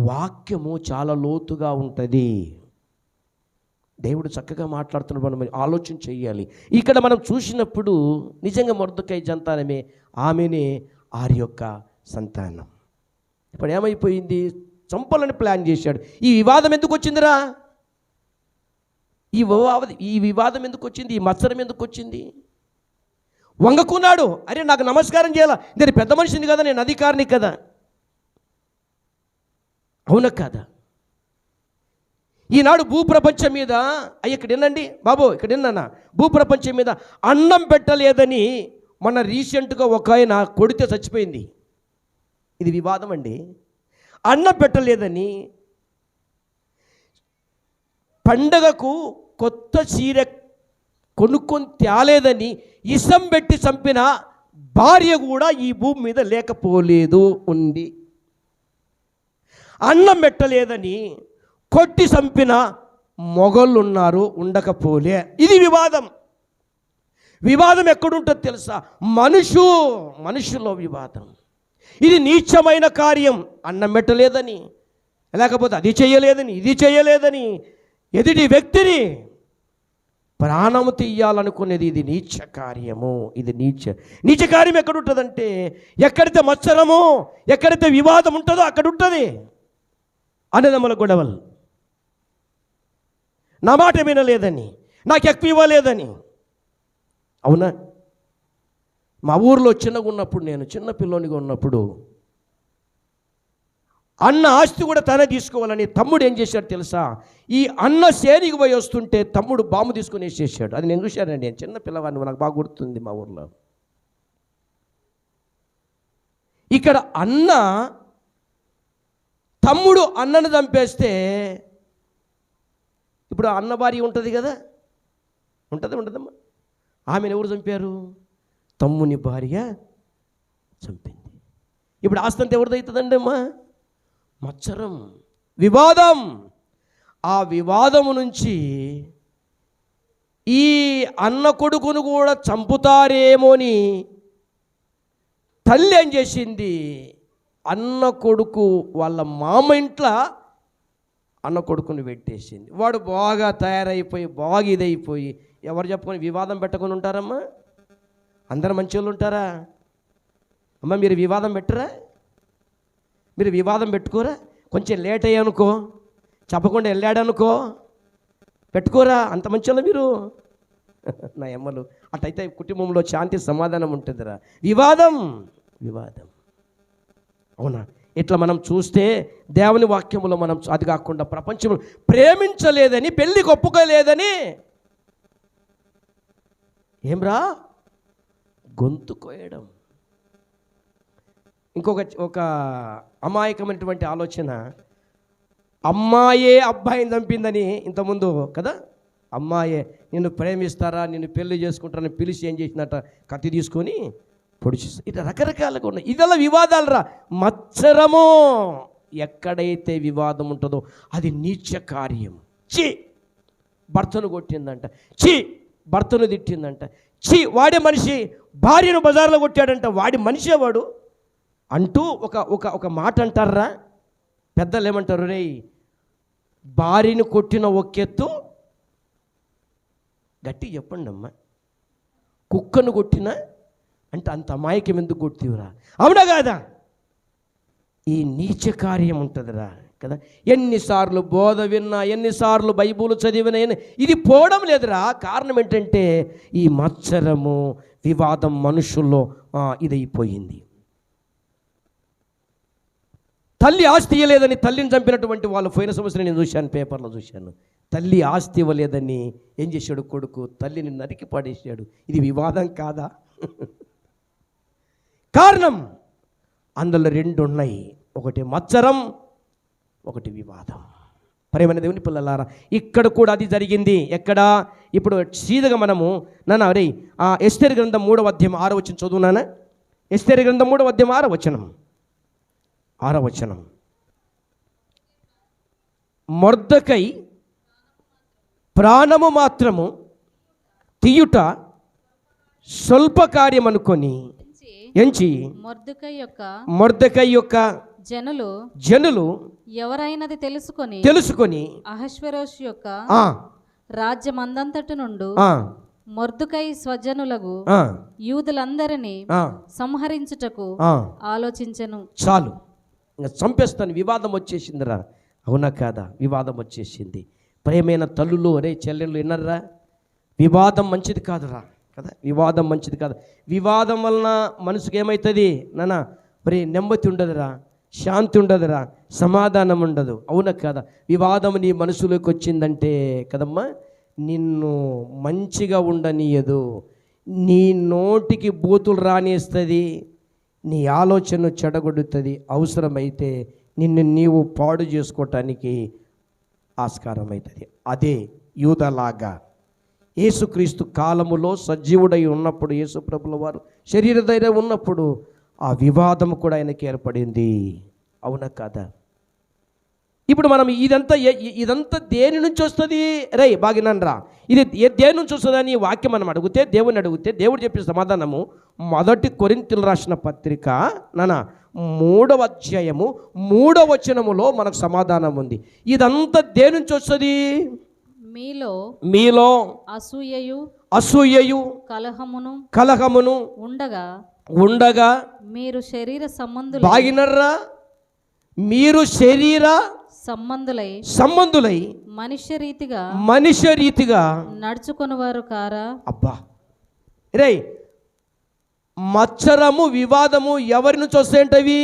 వాక్యము చాలా లోతుగా ఉంటుంది. దేవుడు చక్కగా మాట్లాడుతున్నప్పుడు మనం ఆలోచన చేయాలి. ఇక్కడ మనం చూసినప్పుడు నిజంగా మొర్దెకై సంతానమే, ఆమెనే ఆరి యొక్క సంతానం. ఇప్పుడు ఏమైపోయింది? చంపాలని ప్లాన్ చేశాడు. ఈ వివాదం ఎందుకు వచ్చిందిరా? ఈ వివాదం ఎందుకు వచ్చింది? ఈ మత్సరం ఎందుకు వచ్చింది? వంగకున్నాడు. అరే నాకు నమస్కారం చేయాలా, నేను పెద్ద మనిషిని కదా, నేను అధికారిని కదా, అవునా కదా? ఈనాడు భూప్రపంచం మీద ఇక్కడ వినండి బాబు, ఇక్కడ విన్నానా, భూప్రపంచం మీద అన్నం పెట్టలేదని మొన్న రీసెంట్గా ఒక ఆయన కొడితే చచ్చిపోయింది. ఇది వివాదం అండి. అన్నం పెట్టలేదని, పండగకు కొత్త చీర కొనుక్కొని తేలేదని ఇసం పెట్టి చంపిన భార్య కూడా ఈ భూమి మీద లేకపోలేదు, ఉంది. అన్నం పెట్టలేదని కొట్టి చంపిన మొగళ్ళు ఉన్నారు, ఉండకపోలే. ఇది వివాదం. వివాదం ఎక్కడుంటుందో తెలుసా? మనుషులో వివాదం. ఇది నీచమైన కార్యం. అన్నం పెట్టలేదని, లేకపోతే అది చేయలేదని, ఇది చేయలేదని ఎదుటి వ్యక్తిని ప్రాణము తీయాలనుకునేది ఇది నీచ కార్యము. ఇది నీచ కార్యం ఎక్కడుంటుందంటే, ఎక్కడైతే మత్సరమో, ఎక్కడైతే వివాదం ఉంటుందో అక్కడ ఉంటుంది అన్నదమ్ముల గొడవలు. నా మాట వినలేదని, నాకు ఎక్కువ ఇవ్వలేదని. అవునా? మా ఊర్లో చిన్నగా ఉన్నప్పుడు, నేను చిన్న పిల్లోనిగా ఉన్నప్పుడు, అన్న ఆస్తి కూడా తనే తీసుకోవాలని తమ్ముడు ఏం చేశాడు తెలుసా? ఈ అన్న సేనికి పోయి వస్తుంటే తమ్ముడు బాంబు తీసుకొని వేసేసాడు. అది నేను చూశానండి. నేను చిన్న పిల్లవాడిని, నాకు బాగా గుర్తుంది. మా ఊర్లో ఇక్కడ తమ్ముడు అన్నను చంపేస్తే, ఇప్పుడు అన్న భార్య ఉంటుంది కదా, ఉంటుందమ్మా. ఆమెను ఎవరు చంపారు? తమ్ముని భార్య చంపింది. ఇప్పుడు ఆస్తి అంతా ఎవరిది అవుతుందండి అమ్మా? మత్సరం, వివాదం. ఆ వివాదము నుంచి ఈ అన్న కొడుకును కూడా చంపుతారేమోని తల్లి ఏం చేసింది? అన్న కొడుకు వాళ్ళ మామ ఇంట్లో అన్న కొడుకుని పెట్టేసింది. వాడు బాగా తయారైపోయి, బాగా ఇదైపోయి, ఎవరు చెప్పుకొని వివాదం పెట్టుకొని ఉంటారమ్మా? అందరూ మంచి వాళ్ళు ఉంటారా అమ్మ? మీరు వివాదం పెట్టరా? మీరు వివాదం పెట్టుకోరా? కొంచెం లేట్ అయ్యానుకో, చెప్పకుండా వెళ్ళాడనుకో, పెట్టుకోరా? అంత మంచి వాళ్ళు మీరు. నా అమ్మలు అటైతే కుటుంబంలో శాంతి సమాధానం ఉంటుందిరా. వివాదం. అవునా? ఇట్లా మనం చూస్తే దేవుని వాక్యములో మనం, అది కాకుండా ప్రపంచంలో ప్రేమించలేదని, పెళ్ళికి ఒప్పుకోలేదని ఏమ్రా గొంతు కోయడం. ఒక అమాయకమైనటువంటి ఆలోచన, అమ్మాయే అబ్బాయిని చంపిందని ఇంతకుముందు కదా, అమ్మాయే నిన్ను ప్రేమిస్తారా, నిన్ను పెళ్లి చేసుకుంటారని పిలిచి ఏం చేసినట్ట కత్తి తీసుకొని పొడిచి, ఇట్లా రకరకాలుగా ఉన్నాయి. ఇదెలా వివాదాలు రా. మత్సరము. ఎక్కడైతే వివాదం ఉంటుందో అది నీచ కార్యం. భర్తను కొట్టిందంట, భర్తను తిట్టిందంట, వాడే మనిషి భార్యను బజార్లో కొట్టాడంట, వాడి మనిషే వాడు అంటూ ఒక మాట అంటారా పెద్దలు. ఏమంటారు? రే, భార్యను కొట్టిన ఒకెత్తు, గట్టి చెప్పండి అమ్మా, కుక్కను కొట్టిన అంటే అంత అమాయకం ఎందుకు కొట్టివరా? అవునా కాదా? ఈ నీచ కార్యం ఉంటుందిరా కదా. ఎన్నిసార్లు బోధ విన్నా, ఎన్నిసార్లు బైబుల్ చదివినా ఇది పోవడం లేదురా. కారణం ఏంటంటే ఈ మత్సరము, వివాదం మనుషుల్లో ఇదైపోయింది. తల్లి ఆస్తి ఇవ్వలేదని తల్లిని చంపినటువంటి వాళ్ళు పోయిన సంవత్సరం నేను చూశాను, పేపర్లో చూశాను. తల్లి ఆస్తి ఇవ్వలేదని ఏం చేశాడు? కొడుకు తల్లిని నరికి పడేసాడు. ఇది వివాదం కాదా? కారణం అందులో రెండు ఉన్నాయి. ఒకటి మత్సరం, ఒకటి వివాదం. ప్రియమైన దేవుని పిల్లలారా, ఇక్కడ కూడా అది జరిగింది. ఎక్కడ? ఇప్పుడు సీదగా మనము రే ఎస్తేరు గ్రంథం 3వ అధ్యాయం 6వ వచనం చదువునానా? ఎస్తేరు గ్రంథం 3వ అధ్యాయం 6వ వచనం. మొర్దెకై ప్రాణము మాత్రము తీయుట స్వల్ప కార్యం అనుకొని ఎంచి మొర్దెకై యొక్క జనులు ఎవరైనది తెలుసుకొని అహష్వేరోషు యొక్క రాజ్యమందంతటి నుండి మొర్దెకై స్వజనులకు యూదులందరినీ సంహరించుటకు ఆలోచించెను. చాలు, ఇంకా చంపేస్తాను. వివాదం వచ్చేసిందిరా. అవునా కాదా? వివాదం వచ్చేసింది. ప్రేమైన తల్లులు, అరే చెల్లెళ్ళు విన్నర్రా, వివాదం మంచిది కాదురా కదా. వివాదం మంచిది కాదు. వివాదం వలన మనసుకు ఏమవుతుంది నాన్న? మరి నెమ్మది ఉండదురా, శాంతి ఉండదురా, సమాధానం ఉండదు. అవునా కదా? వివాదం నీ మనసులోకి వచ్చిందంటే కదమ్మా, నిన్ను మంచిగా ఉండనీయదు, నీ నోటికి బూతులు రానిస్తుంది, నీ ఆలోచన చెడగొడుతుంది, అవసరమైతే నిన్ను నీవు పాడు చేసుకోవటానికి ఆస్కారం అవుతుంది. అదే యూదలాగా యేసుక్రీస్తు కాలములో సజీవుడై ఉన్నప్పుడు, యేసు ప్రభుల వారు శరీర ధైర్యం ఉన్నప్పుడు ఆ వివాదం కూడా ఆయనకి ఏర్పడింది. అవునా కాదా? ఇప్పుడు మనం ఇదంతా దేని నుంచి వస్తుంది? రే బాగినరా, ఇది దేని నుంచి వస్తుందని వాక్యం మనం అడిగితే, దేవుని అడిగితే దేవుడు చెప్పిన సమాధానము 1 కొరింథీయులకు రాసిన పత్రిక 3వ అధ్యాయము 3వ వచనములో మనకు సమాధానం ఉంది. ఇదంతా దేని నుంచి వస్తుంది? మీలో అసూయయు కలహమును ఉండగా మీరు శరీర సంబంధులు బాగినర్రా, మీరు శరీర సంబంధులై మనుష్య రీతిగా నడుచుకునేవారు కారా? అబ్బా రే, మత్సరము వివాదము ఎవరి నుంచి వస్తాయంటవి?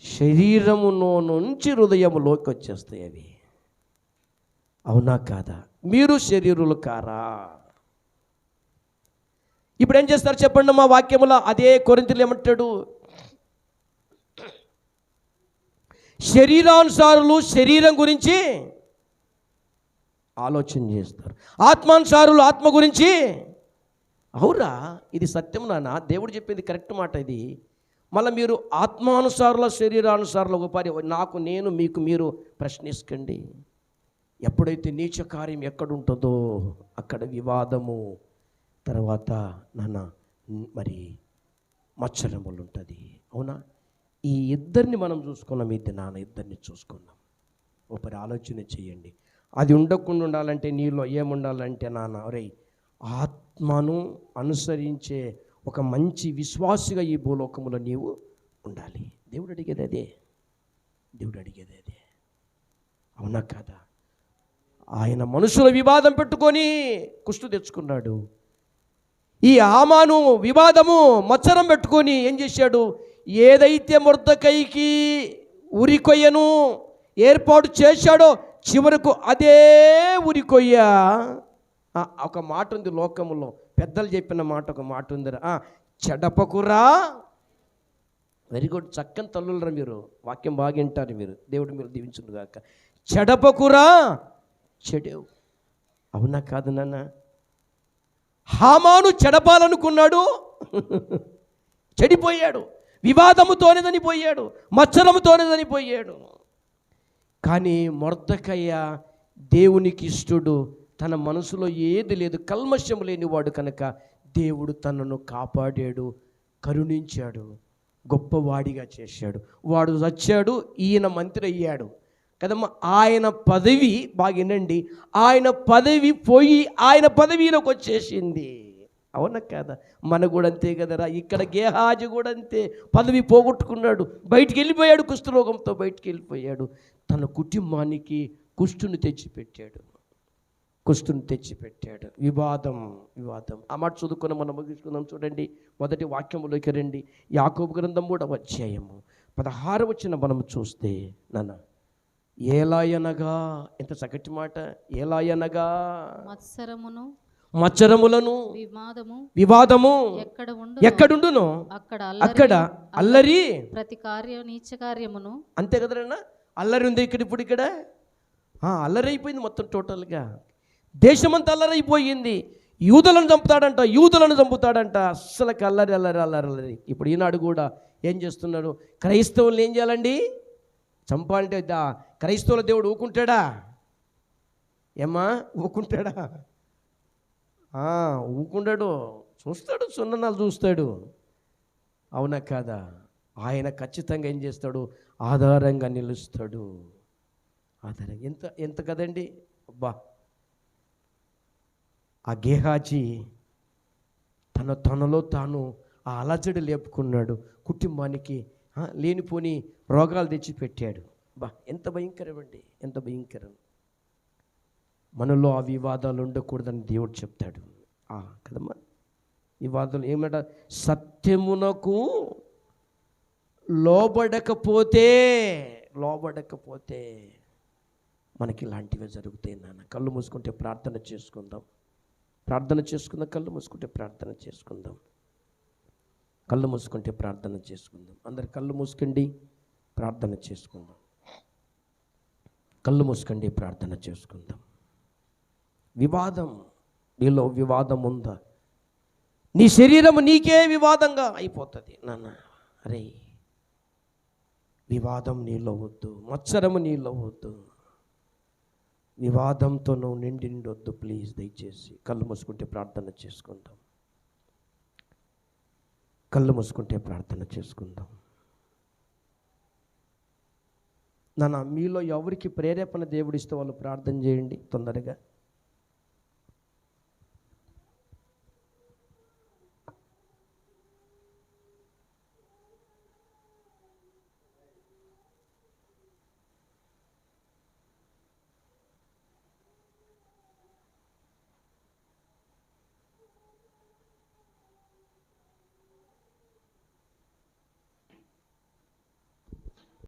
శరీరములో నుంచి హృదయములోకి వచ్చేస్తాయి అవి. అవునా కాదా? మీరు శరీరులు కారా? ఇప్పుడు ఏం చేస్తారు చెప్పండి? మా వాక్యములో అదే కొరింథీయులు ఏమంటాడు? శరీరానుసారులు శరీరం గురించి ఆలోచన చేస్తారు, ఆత్మానుసారులు ఆత్మ గురించి. అవురా, ఇది సత్యం నాన్న, దేవుడు చెప్పింది కరెక్ట్ మాట ఇది. మళ్ళీ మీరు ఆత్మానుసారుల శరీరానుసారుల ఉపాధి నాకు నేను మీకు మీరు ప్రశ్నించకండి. ఎప్పుడైతే నీచ కార్యం ఎక్కడుంటుందో అక్కడ వివాదము, తర్వాత మరి మత్సరములు ఉంటుంది. అవునా? ఈ ఇద్దరిని మనం చూసుకున్నాం, ఇద్దరిని చూసుకున్నాం. ఒకరి ఆలోచన చేయండి. అది ఉండకుండా ఉండాలంటే నీలో ఏముండాలంటే ఒరే, ఆత్మను అనుసరించే ఒక మంచి విశ్వాసిగా ఈ భూలోకములో నీవు ఉండాలి. దేవుడు అడిగేది అదే. అవునా కాదా? ఆయన మనుషుల వివాదం పెట్టుకొని కుష్టు తెచ్చుకున్నాడు. ఈ హామాను వివాదము మత్సరం పెట్టుకొని ఏం చేశాడు? ఏదైతే మొర్దెకైకి ఉరికొయ్యను ఏర్పాటు చేశాడో చివరకు అదే ఉరికొయ్య. ఒక మాట ఉంది లోకములో, పెద్దలు చెప్పిన మాట, ఒక మాట ఉందిరా, చెడపకురా. వెరీ గుడ్, చక్కని తల్లులరా మీరు, వాక్యం బాగా వింటారు మీరు, దేవుడు మీరు దీవించును గాక. చెడపకురా చెడేవు. అవునా కాదు నాన్న? హామాను చెడపాలనుకున్నాడు, చెడిపోయాడు. వివాదముతోనే చనిపోయాడు, మత్సరముతోనే చనిపోయాడు. కానీ మొర్దెకయ్య దేవునికి ఇష్టడు, తన మనసులో ఏది లేదు, కల్మషం లేనివాడు కనుక దేవుడు తనను కాపాడాడు, కరుణించాడు, గొప్పవాడిగా చేశాడు. వాడు చచ్చాడు, ఈయన మంత్రి అయ్యాడు కదమ్మా. ఆయన పదవి బాగినండి, ఆయన పదవి పోయి ఆయన పదవిలోకి వచ్చేసింది. అవునా కాదా? మన కూడా అంతే కదరా. ఇక్కడ గేహాజీ కూడా అంతే, పదవి పోగొట్టుకున్నాడు, బయటికి వెళ్ళిపోయాడు, కుష్ఠరోగంతో బయటికి వెళ్ళిపోయాడు. తన కుటుంబానికి కుష్ఠుని తెచ్చిపెట్టాడు. వివాదం. ఆ మాట చదువుకుని మనం ముగించుకుందాం. చూడండి, మొదటి వాక్యములోకి రండి. యాకోబు గ్రంథం 3వ అధ్యాయము 16వ వచనం మనం చూస్తే, ఏలాయనగా, ఎంత చక్కటి మాట, ఏలాయనగా మత్సరములను వివాదము ఎక్కడుండునో అక్కడ అల్లరి, ప్రతి నీచ కార్యమును. అంతే కదన్నా, అల్లరి ఉంది ఇక్కడ అల్లరి అయిపోయింది మొత్తం టోటల్గా. దేశమంతా అల్లరైపోయింది. యూదులను చంపుతాడంట. అస్సలకి అల్లరి. ఇప్పుడు ఈనాడు కూడా ఏం చేస్తున్నాడు? క్రైస్తవులను ఏం చేయాలండి? చంపాలంటే క్రైస్తవుల దేవుడు ఊకుంటాడా? ఏమ్మా, ఊకుంటాడా? ఊకుంటాడు, చూస్తాడు, సున్ననాలు చూస్తాడు. అవునా కాదా? ఆయన ఖచ్చితంగా ఏం చేస్తాడు? ఆధారంగా నిలుస్తాడు. ఎంత కదండి. అబ్బా, ఆ గేహాజీ తనలో తాను ఆ అలజడి లేపుకున్నాడు, కుటుంబానికి లేనిపోని రోగాలు తెచ్చిపెట్టాడు. ఎంత భయంకరం అండి, ఎంత భయంకరం. మనలో ఆ వివాదాలు ఉండకూడదని దేవుడు చెప్తాడు కదమ్మా. వివాదాలు ఏమంట? సత్యమునకు లోబడకపోతే మనకి ఇలాంటివే జరుగుతాయి నాన్న. కళ్ళు మూసుకుంటే ప్రార్థన చేసుకుందాం. కళ్ళు మూసుకుంటే ప్రార్థన చేసుకుందాం. అందరు కళ్ళు మూసుకండి, ప్రార్థన చేసుకుందాం. వివాదం, నీలో వివాదం ఉందా? నీ శరీరం నీకే వివాదంగా అయిపోతుంది నాన్న. అరే, వివాదం నీలో వద్దు, మత్సరము నీలో వద్దు, వివాదంతో నువ్వు నిండొద్దు. ప్లీజ్ దయచేసి కళ్ళు మూసుకుంటే ప్రార్థన చేసుకుందాం. నాన్న, మీలో ఎవరికి ప్రేరేపణ దేవుడిస్తే వాళ్ళు ప్రార్థన చేయండి తొందరగా.